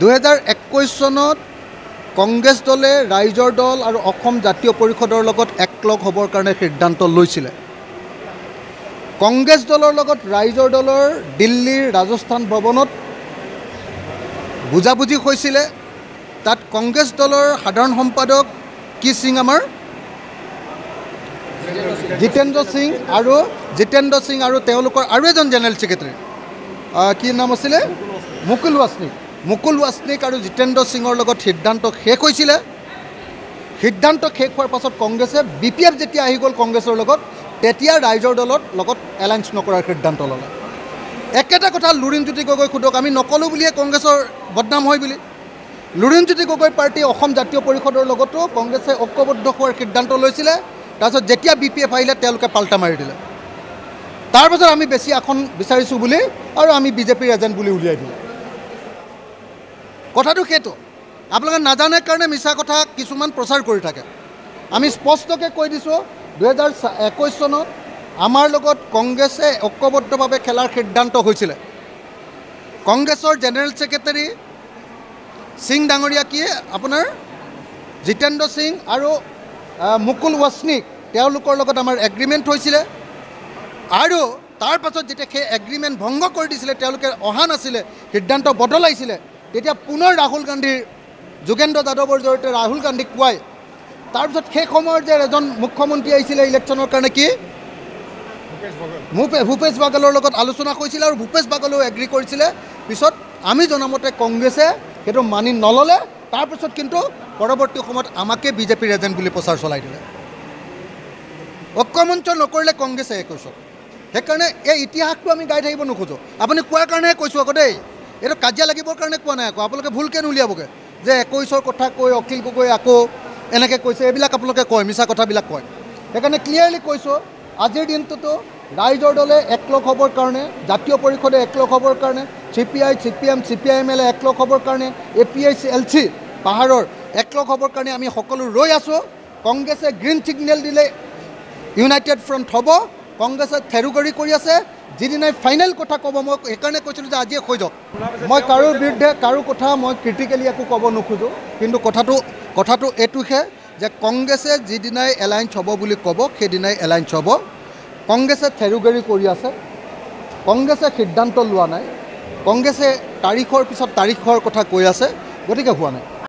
2021 চনত কংগ্ৰেছ দলে ৰাইজৰ দল আৰু অসম জাতীয় পৰিষদৰ লগত একলগ হ'বৰ কাৰণে সিদ্ধান্ত লৈছিলে। কংগ্ৰেছ দলৰ লগত ৰাইজৰ দলৰ দিল্লীৰ ৰাজস্থান ভৱনত বুজাবুজি হৈছিলে। তাত কংগ্ৰেছ দলৰ সাধাৰণ সম্পাদক কি সিং আমাৰ জিতেন্দ্ৰ সিং আৰু তেওঁলোকৰ আৰু এজন জেনেৰেল ছেক্ৰেটাৰী কি নাম আছিলে মুকুল ৱাছনিক আৰু জিতেন্দ্ৰ সিঙৰ লগত সিদ্ধান্ত শেষ হৈছিলে। সিদ্ধান্ত শেষ হোৱাৰ পাছত কংগ্ৰেছে BPF যেতিয়া আহি গ'ল কংগ্ৰেছৰ লগত, তেতিয়া ৰাইজৰ দলৰ লগত এলায়েন্স নকৰাৰ সিদ্ধান্ত ল'লে। একেটা কথা লুৰিণজ্যোতি গগৈ সোধক, আমি নকলোঁ বুলিয়ে কংগ্ৰেছৰ বদনাম হয় বুলি। লুৰিণজ্যোতি গগৈ পাৰ্টি অসম জাতীয় পৰিষদৰ লগতো কংগ্ৰেছে ঐক্যবদ্ধ হোৱাৰ সিদ্ধান্ত লৈছিলে। তাৰপিছত যেতিয়া BPF আহিলে তেওঁলোকে পাল্টা মাৰি দিলে। তাৰপাছত আমি বেছি আসন বিচাৰিছোঁ বুলি আৰু আমি বিজেপিৰ এজেণ্ট বুলি উলিয়াই দিলোঁ। কথাটো সেইটো, আপোনালোকে নাজানে কাৰণে মিছা কথা কিছুমান প্ৰচাৰ কৰি থাকে। আমি স্পষ্টকৈ কৈ দিছোঁ, 2021 চনত আমাৰ লগত কংগ্ৰেছে ঐক্যবদ্ধভাৱে খেলাৰ সিদ্ধান্ত হৈছিলে। কংগ্ৰেছৰ জেনেৰেল ছেক্ৰেটাৰী সিং ডাঙৰীয়া কি আপোনাৰ জিতেন্দ্ৰ সিং আৰু মুকুল ৱাছনিক তেওঁলোকৰ লগত আমাৰ এগ্ৰিমেণ্ট হৈছিলে। আৰু তাৰ পাছত যেতিয়া সেই এগ্ৰিমেণ্ট ভংগ কৰি দিছিলে, তেওঁলোকে অহা নাছিলে, সিদ্ধান্ত বদলাইছিলে, তেতিয়া পুনৰ ৰাহুল গান্ধীৰ যোগেন্দ্ৰ যাদৱৰ জৰিয়তে ৰাহুল গান্ধীক কোৱাই তাৰপিছত সেই সময়ৰ যে এজন মুখ্যমন্ত্ৰী আহিছিলে ইলেকশ্যনৰ কাৰণে কি ভূপেশ বাগেলৰ লগত আলোচনা কৰিছিলে আৰু ভূপেশ বাগেলেও এগ্ৰী কৰিছিলে। পিছত আমি জনামতে কংগ্ৰেছে সেইটো মানি নল'লে। তাৰপিছত কিন্তু পৰৱৰ্তী সময়ত আমাকে বিজেপিৰ এজেণ্ট বুলি প্ৰচাৰ চলাই দিলে। ঐক্যমঞ্চ নকৰিলে কংগ্ৰেছে 21। সেইকাৰণে এই ইতিহাসটো আমি গাই থাকিব নোখোজোঁ। আপুনি কোৱাৰ কাৰণেহে কৈছোঁ আকৌ দেই, এইটো কাজিয়া লাগিবৰ কাৰণে কোৱা নাই আকৌ। আপোনালোকে ভুলকৈ নুলিয়াবগৈ যে 21ৰ কথা কৈ অখিল গগৈ আকৌ এনেকৈ কৈছে, এইবিলাক আপোনালোকে কয়, মিছা কথাবিলাক কয়। সেইকাৰণে ক্লিয়াৰলি কৈছোঁ, আজিৰ দিনটোতো ৰাইজৰ দলে একলগ হ'বৰ কাৰণে, জাতীয় পৰিষদে একলগ হ'বৰ কাৰণে, CPI, CPM, CPIML একলগ হ'বৰ কাৰণে, APIC-LC পাহাৰৰ একলগ হ'বৰ কাৰণে আমি সকলো ৰৈ আছোঁ। কংগ্ৰেছে গ্ৰীণ ছিগনেল দিলে ইউনাইটেড ফ্ৰণ্ট হ'ব। কংগ্ৰেছে থেৰুগৰি কৰি আছে। যিদিনাই ফাইনেল কথা ক'ব, মই সেইকাৰণে কৈছিলোঁ যে আজিয়ে হৈ যাওক। মই কাৰোৰ বিৰুদ্ধে কাৰো কথা মই ক্ৰিটিকেলি একো ক'ব নোখোজোঁ, কিন্তু কথাটো এইটোহে যে কংগ্ৰেছে যিদিনাই এলায়েন্স হ'ব বুলি ক'ব সেইদিনাই এলায়েন্স হ'ব। কংগ্ৰেছে থেৰুগৰি কৰি আছে, কংগ্ৰেছে সিদ্ধান্ত লোৱা নাই, কংগ্ৰেছে তাৰিখৰ পিছত তাৰিখৰ কথা কৈ আছে, গতিকে হোৱা নাই।